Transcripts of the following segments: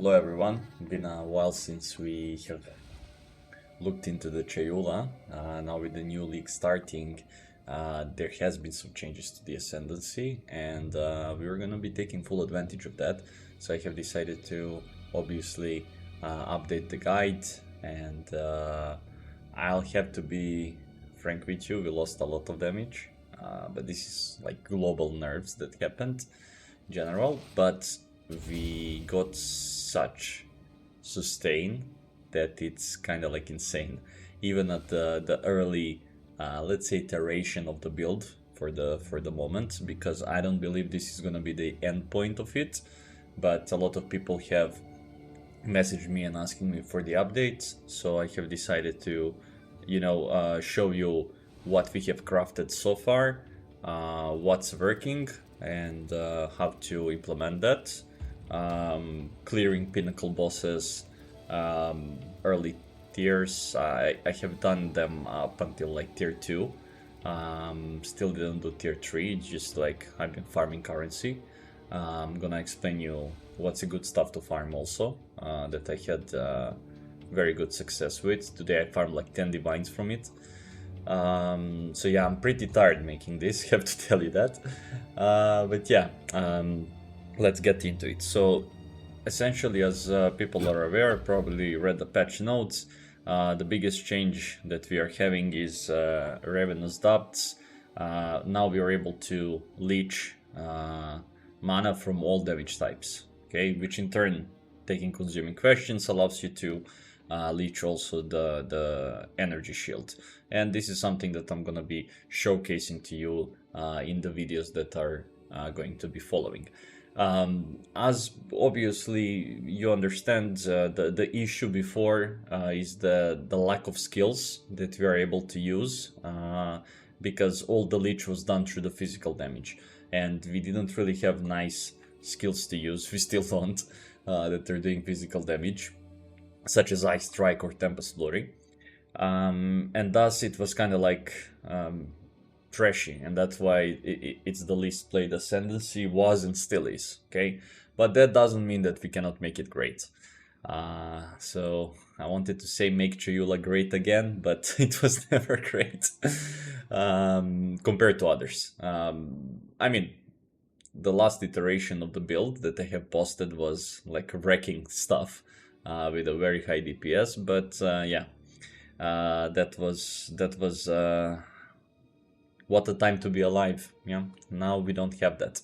Hello everyone, been a while since we have looked into the Chayula. Now with the new league starting, there has been some changes to the Ascendancy and we were gonna be taking full advantage of that. So I have decided to obviously update the guide and I'll have to be frank with you, we lost a lot of damage. But this is like global nerfs that happened in general, but we got such sustain that it's kind of like insane. Even at the early, let's say, iteration of the build for the moment, because I don't believe this is gonna be the end point of it. But a lot of people have messaged me and asking me for the updates, so I have decided to, show you what we have crafted so far, what's working, and how to implement that. Clearing pinnacle bosses, early tiers. I have done them up until like tier 2. Still didn't do tier 3, just like I've been farming currency. I'm gonna explain you what's a good stuff to farm also, that I had very good success with. Today I farmed like 10 divines from it. So yeah, I'm pretty tired making this, have to tell you that. But yeah, let's get into it. So essentially, as people are aware, probably read the patch notes, the biggest change that we are having is Ravenous Depths. Now we are able to leech mana from all damage types, okay, which in turn, taking consuming questions, allows you to leech also the energy shield. And this is something that I'm gonna be showcasing to you in the videos that are going to be following. As obviously you understand, the issue before is the lack of skills that we are able to use, because all the leech was done through the physical damage, and we didn't really have nice skills to use. We still don't, that are doing physical damage, such as Ice Strike or Tempest Flurry. And thus it was kind of like trashy, and that's why it's the least played Ascendancy, was and still is, okay? But that doesn't mean that we cannot make it great. So I wanted to say make Chayula great again, but it was never great compared to others. I mean, the last iteration of the build that I have posted was like wrecking stuff with a very high DPS, but yeah, that was what a time to be alive. Yeah, now we don't have that,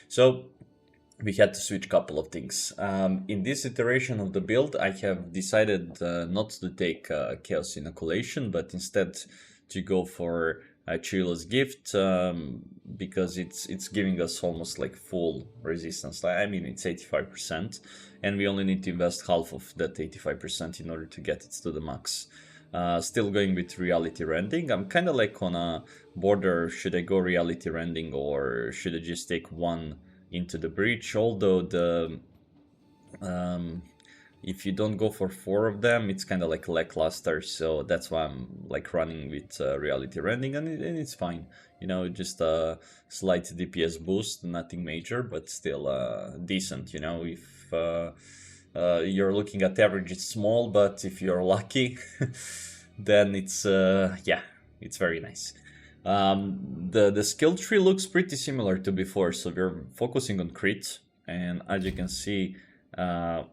so we had to switch a couple of things. In this iteration of the build, I have decided not to take Chaos Inoculation, but instead to go for Chayula's Gift, because it's giving us almost like full resistance. I mean, it's 85%, and we only need to invest half of that 85% in order to get it to the max. Still going with Reality Rending. I'm kind of like on a border, should I go Reality Rending or should I just take one into the breach? Although the if you don't go for 4 of them, it's kind of like lackluster, so that's why I'm like running with Reality Rending, and it's fine. You know, just a slight DPS boost, nothing major, but still decent. You know, if you're looking at average, it's small, but if you're lucky, then it's yeah, it's very nice. The skill tree looks pretty similar to before, so we're focusing on crit, and as you can see,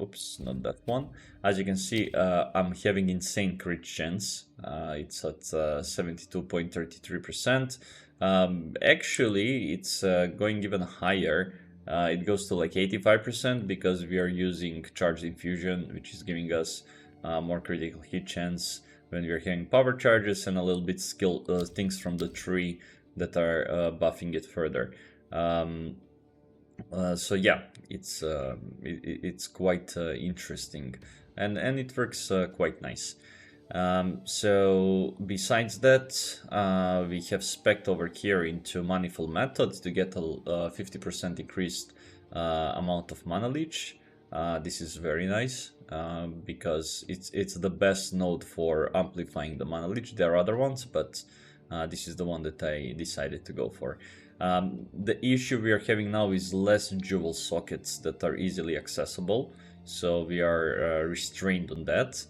oops, not that one. As you can see, I'm having insane crit chance. It's at 72.33%. Actually, it's going even higher. It goes to like 85% because we are using Charged Infusion, which is giving us more critical hit chance when we are having power charges, and a little bit skill things from the tree that are buffing it further. So yeah, it's quite interesting, and it works quite nice. So besides that, we have spec'd over here into manifold methods to get a 50% increased amount of mana leech. This is very nice because it's the best node for amplifying the mana leech. There are other ones, but this is the one that I decided to go for. The issue we are having now is less jewel sockets that are easily accessible. so we are restrained on that.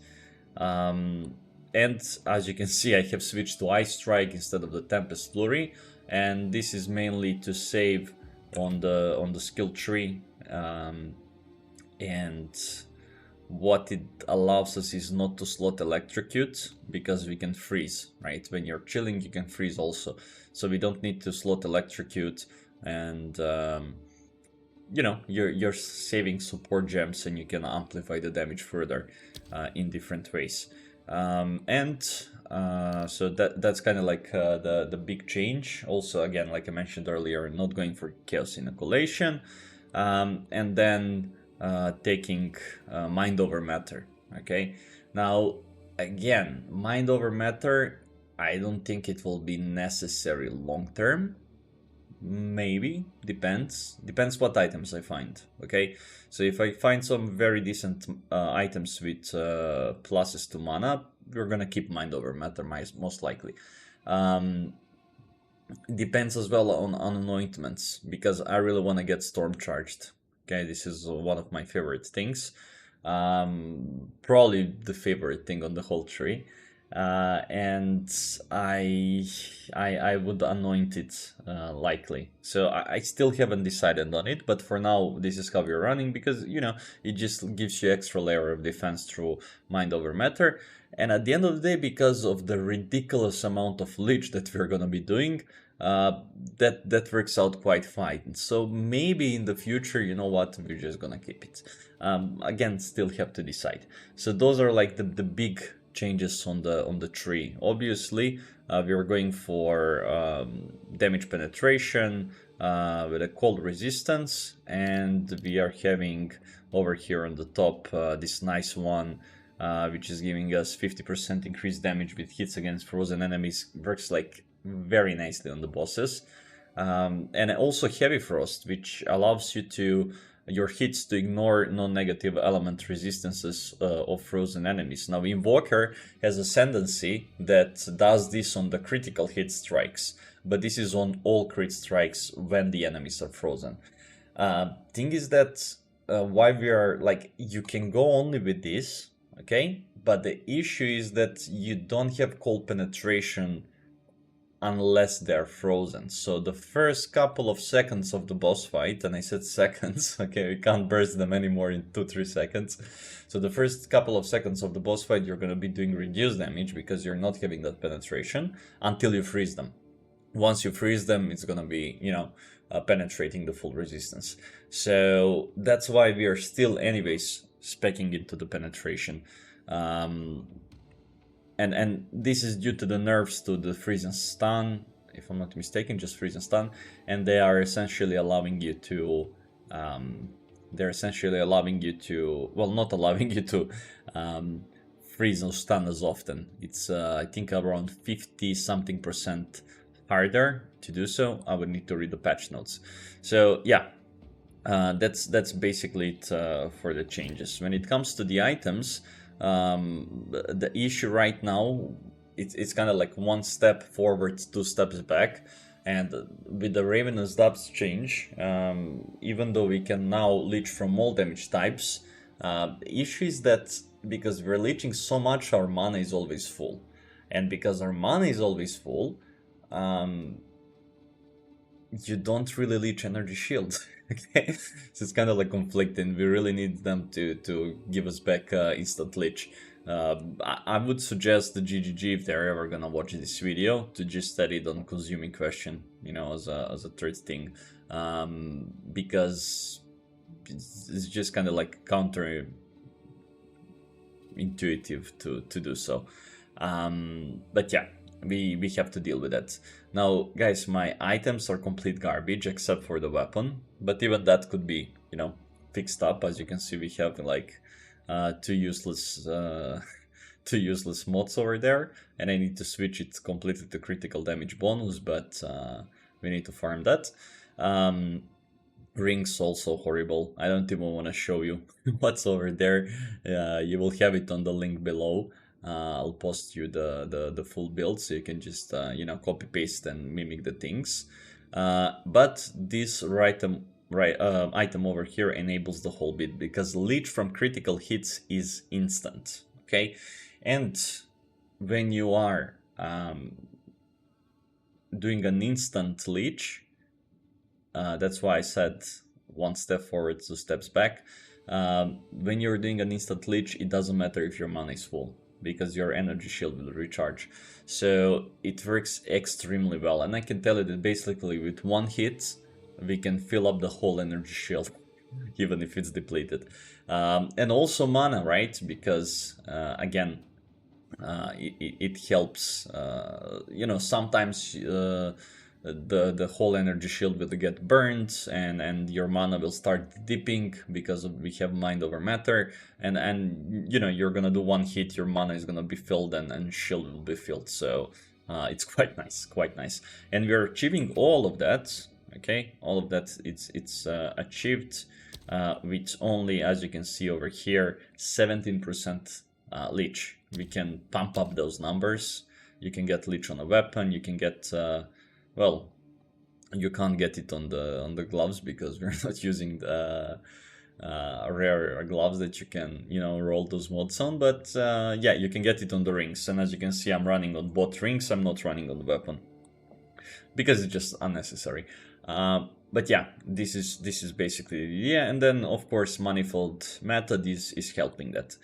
And as you can see, I have switched to Ice Strike instead of the Tempest Flurry, and this is mainly to save on the skill tree. And what it allows us is not to slot electrocute, because we can freeze, right? When you're chilling, you can freeze also, so we don't need to slot electrocute. And you know, you're saving support gems, and you can amplify the damage further in different ways. So that's kind of like the big change. Also, again, like I mentioned earlier, not going for Chaos Inoculation, and then taking Mind Over Matter. Okay, now again, Mind Over Matter, I don't think it will be necessary long term. Maybe, depends what items I find. Okay, so if I find some very decent items with pluses to mana, we're gonna keep Mind Over Matter most likely. Depends as well on anointments, because I really want to get Storm Charged. Okay, this is one of my favorite things, probably the favorite thing on the whole tree. And I would anoint it likely. So I still haven't decided on it, but for now this is how we're running, because you know, it just gives you extra layer of defense through Mind Over Matter. And at the end of the day, because of the ridiculous amount of Leech that we're gonna be doing, that works out quite fine. So maybe in the future, you know what, we're just gonna keep it. Again, still have to decide. So those are like the big changes on the tree. Obviously, we are going for damage penetration with a cold resistance, and we are having over here on the top this nice one, which is giving us 50% increased damage with hits against frozen enemies. Works like very nicely on the bosses. And also Heavy Frost, which allows you to your hits to ignore non-negative element resistances of frozen enemies. Now, Invoker has Ascendancy that does this on the critical hit strikes, but this is on all crit strikes when the enemies are frozen. Thing is that why we are like, you can go only with this, okay? But the issue is that you don't have cold penetration unless they're frozen. So the first couple of seconds of the boss fight, and I said seconds, okay, we can't burst them anymore in 2-3 seconds. So the first couple of seconds of the boss fight, you're gonna be doing reduced damage because you're not having that penetration until you freeze them. Once you freeze them, it's gonna be, you know, penetrating the full resistance. So that's why we are still anyways speccing into the penetration. And this is due to the nerfs to the freeze and stun, if I'm not mistaken, just freeze and stun, and they are essentially allowing you to, well, not allowing you to freeze or stun as often. It's I think around 50-something% harder to do so. I would need to read the patch notes. So yeah, that's basically it for the changes. When it comes to the items, the issue right now, it's kind of like one step forward, 2 steps back. And with the Ravenous Depths change, even though we can now leech from all damage types, the issue is that because we're leeching so much, our mana is always full. And because our mana is always full, you don't really leech energy shield. Okay, so it's kind of like conflicting. We really need them to give us back instant leech. I would suggest the GGG, if they're ever gonna watch this video, to just study it on consuming question, you know, as a third thing, because it's just kind of like counter intuitive to do so. But yeah, we have to deal with that. Now, guys, my items are complete garbage except for the weapon, but even that could be, you know, fixed up. As you can see, we have like two useless mods over there, and I need to switch it completely to critical damage bonus, but we need to farm that. Rings also horrible. I don't even want to show you what's over there. You will have it on the link below. I'll post you the full build, so you can just you know, copy paste and mimic the things. But this item item over here enables the whole bit, because Leech from critical hits is instant, okay? And when you are doing an instant Leech, that's why I said one step forward, 2 steps back. When you're doing an instant Leech, it doesn't matter if your mana is full, because your energy shield will recharge. So it works extremely well, and I can tell you that basically with one hit, we can fill up the whole energy shield, even if it's depleted. And also mana, right? Because, again, it helps. Sometimes the whole energy shield will get burned, and your mana will start dipping because we have mind over matter, and you're gonna do one hit, your mana is gonna be filled, and shield will be filled. So it's quite nice, and we're achieving all of that. Okay, all of that, it's achieved with only, as you can see over here, 17% Leech. We can pump up those numbers. You can get Leech on a weapon. You can get, well, you can't get it on the gloves because we're not using the rare gloves that you can, roll those mods on. But yeah, you can get it on the rings. And as you can see, I'm running on both rings. I'm not running on the weapon because it's just unnecessary. But yeah, this is basically, yeah. And then of course manifold method is helping that.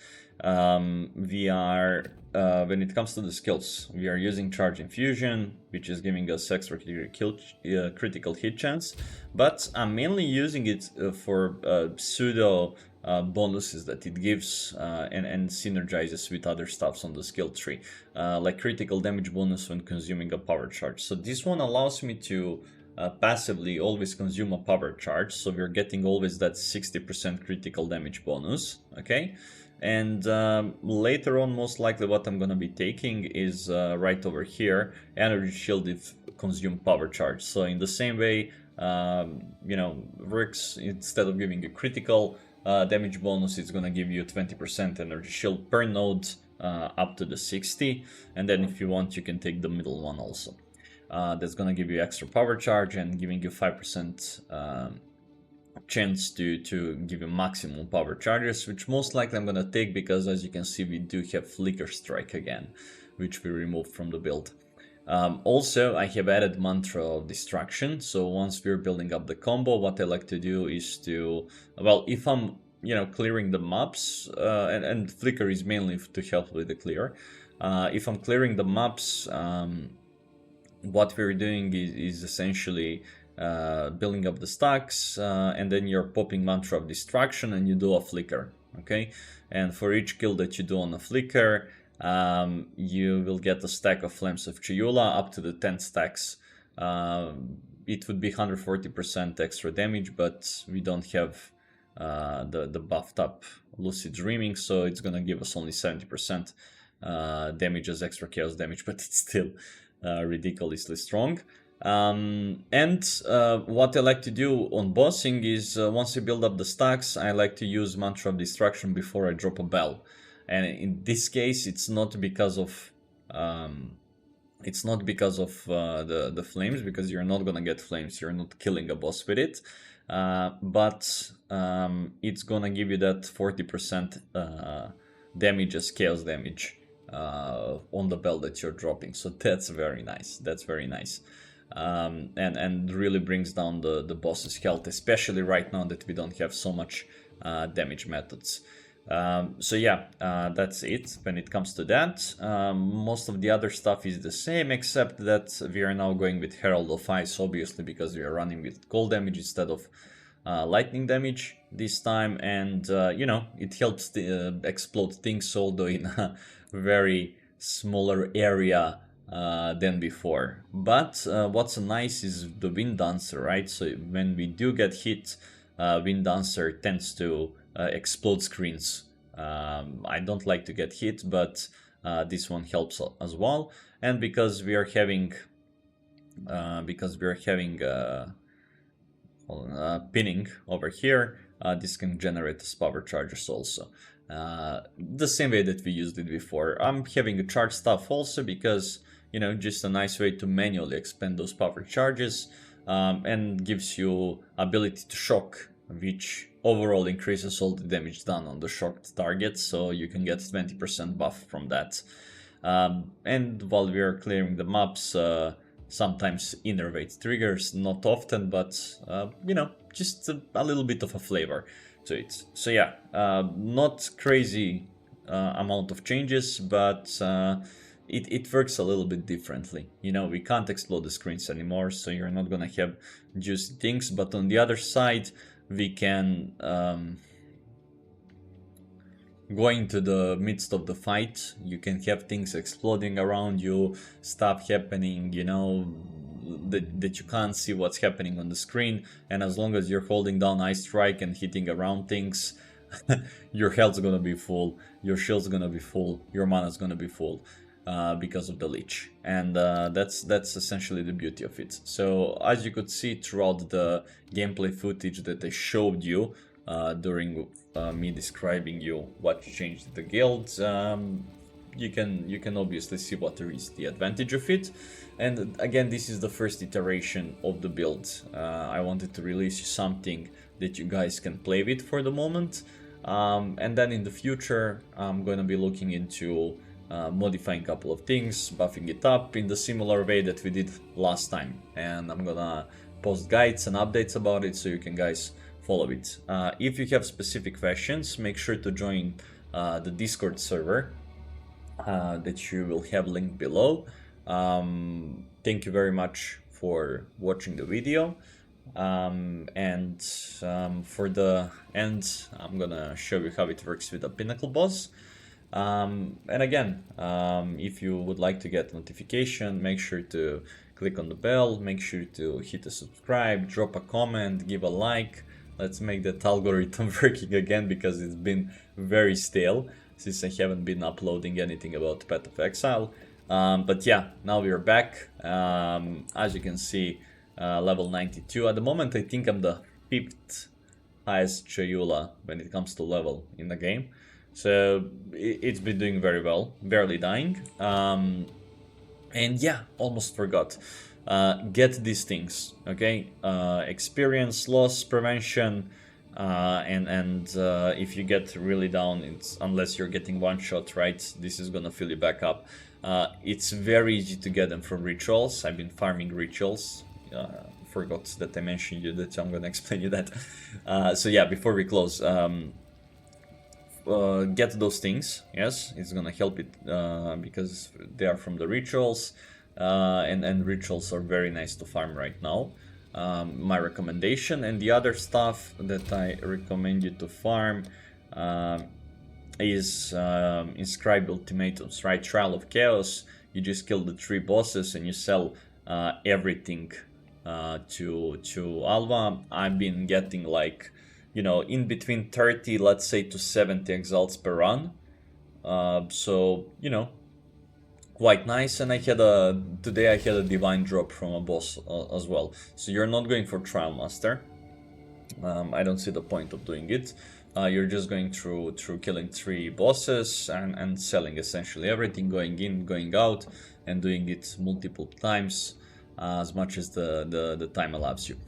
We are when it comes to the skills, we are using charge infusion, which is giving us extra critical hit chance, but I'm mainly using it for pseudo bonuses that it gives and synergizes with other stuffs on the skill tree, like critical damage bonus when consuming a power charge. So this one allows me to passively always consume a power charge, so we're getting always that 60% critical damage bonus, okay? And later on, most likely what I'm gonna be taking is right over here, energy shield if consume power charge. So in the same way, works, instead of giving a critical damage bonus, it's gonna give you 20% energy shield per node up to the 60, and then if you want, you can take the middle one also. That's gonna give you extra power charge and giving you 5% chance to give you maximum power charges, which most likely I'm gonna take because, as you can see, we do have Flicker Strike again, which we removed from the build. Also, I have added Mantra of Destruction, so once we're building up the combo, what I like to do is to, well, if I'm clearing the maps, and Flicker is mainly to help with the clear. If I'm clearing the maps, what we're doing is essentially building up the stacks, and then you're popping Mantra of Destruction and you do a Flicker, okay? And for each kill that you do on a Flicker, you will get a stack of Flames of Chayula up to the 10 stacks. It would be 140% extra damage, but we don't have the buffed up Lucid Dreaming, so it's gonna give us only 70% damage as extra chaos damage, but it's still ridiculously strong. And what I like to do on bossing is once you build up the stacks, I like to use Mantra of Destruction before I drop a bell. And in this case, it's not because of the flames, because you're not gonna get flames. You're not killing a boss with it, but it's gonna give you that 40% damage as chaos damage on the bell that you're dropping. So that's very nice. That's very nice. And really brings down the boss's health, especially right now that we don't have so much damage methods. So yeah, that's it when it comes to that. Most of the other stuff is the same, except that we are now going with Herald of Ice, obviously, because we are running with cold damage instead of lightning damage this time, and it helps to explode things, although in a very smaller area than before. But what's nice is the Wind Dancer, right? So when we do get hit, Wind Dancer tends to explode screens. I don't like to get hit, but this one helps as well. And because we are having pinning over here, this can generate as power charges also. The same way that we used it before. I'm having a charge staff also because, just a nice way to manually expend those power charges. and gives you ability to shock, which overall increases all the damage done on the shocked targets, so you can get 20% buff from that. And while we are clearing the maps, sometimes innervate triggers, not often, but you know, just a little bit of a flavor to it. So yeah, not crazy amount of changes, but it works a little bit differently. You know, we can't explode the screens anymore, so you're not gonna have juicy things, but on the other side, we can go into the midst of the fight. You can have things exploding around you, stuff happening, you know, that you can't see what's happening on the screen, and as long as you're holding down I strike and hitting around things, your health's gonna be full, your shield's gonna be full, your mana's gonna be full. Because of the Leech, and that's essentially the beauty of it. So as you could see throughout the gameplay footage that I showed you during me describing you what changed the guild, you can obviously see what there is the advantage of it. And again, this is the first iteration of the build. I wanted to release you something that you guys can play with for the moment, and then in the future I'm going to be looking into modifying a couple of things, buffing it up in the similar way that we did last time, and I'm gonna post guides and updates about it so you can guys follow it. If you have specific questions, make sure to join the Discord server that you will have linked below. Thank you very much for watching the video, and for the end I'm gonna show you how it works with the pinnacle boss. And again, if you would like to get notification, make sure to click on the bell, make sure to hit the subscribe, drop a comment, give a like. Let's make that algorithm working again, because it's been very stale since I haven't been uploading anything about Path of Exile. But yeah, now we are back. As you can see, level 92. At the moment I think I'm the 5th highest Chayula when it comes to level in the game. So it's been doing very well, barely dying. And yeah, almost forgot. Get these things, okay? Experience loss prevention, and if you get really down, it's unless you're getting one shot, right? This is gonna fill you back up. It's very easy to get them from rituals. I've been farming rituals. Forgot that I mentioned you that, so I'm gonna explain you that. So yeah, before we close. Get those things, yes, it's gonna help it because they are from the rituals, and rituals are very nice to farm right now. My recommendation, and the other stuff that I recommend you to farm is inscribed ultimatums, right? Trial of Chaos, you just kill the 3 bosses and you sell everything to Alva. I've been getting like, you know, in between 30, let's say, to 70 exalts per run. So, you know, quite nice. And today I had a divine drop from a boss as well. So you're not going for Trial Master. I don't see the point of doing it. You're just going through killing 3 bosses and selling essentially everything, going in, going out, and doing it multiple times, as much as the time allows you.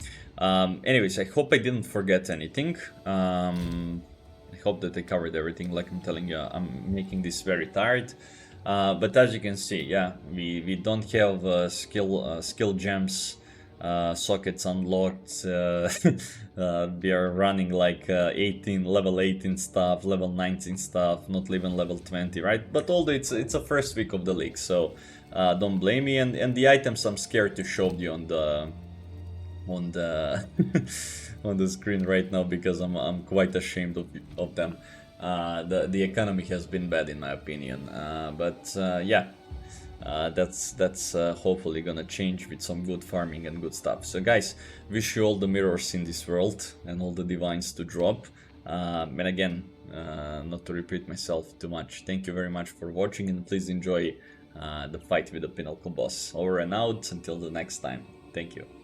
Anyways, I hope I didn't forget anything. I hope that I covered everything. Like I'm telling you, I'm making this very tired. But as you can see, yeah, we don't have skill gems sockets unlocked. We are running like level 18 stuff, level 19 stuff, not even level 20, right? But although it's a first week of the league, so don't blame me. And the items I'm scared to show you on the on the screen right now, because I'm quite ashamed of them. The economy has been bad in my opinion, but yeah, that's hopefully gonna change with some good farming and good stuff. So guys, wish you all the mirrors in this world and all the divines to drop. And again, not to repeat myself too much, thank you very much for watching, and please enjoy the fight with the pinnacle boss. Over and out until the next time. Thank you.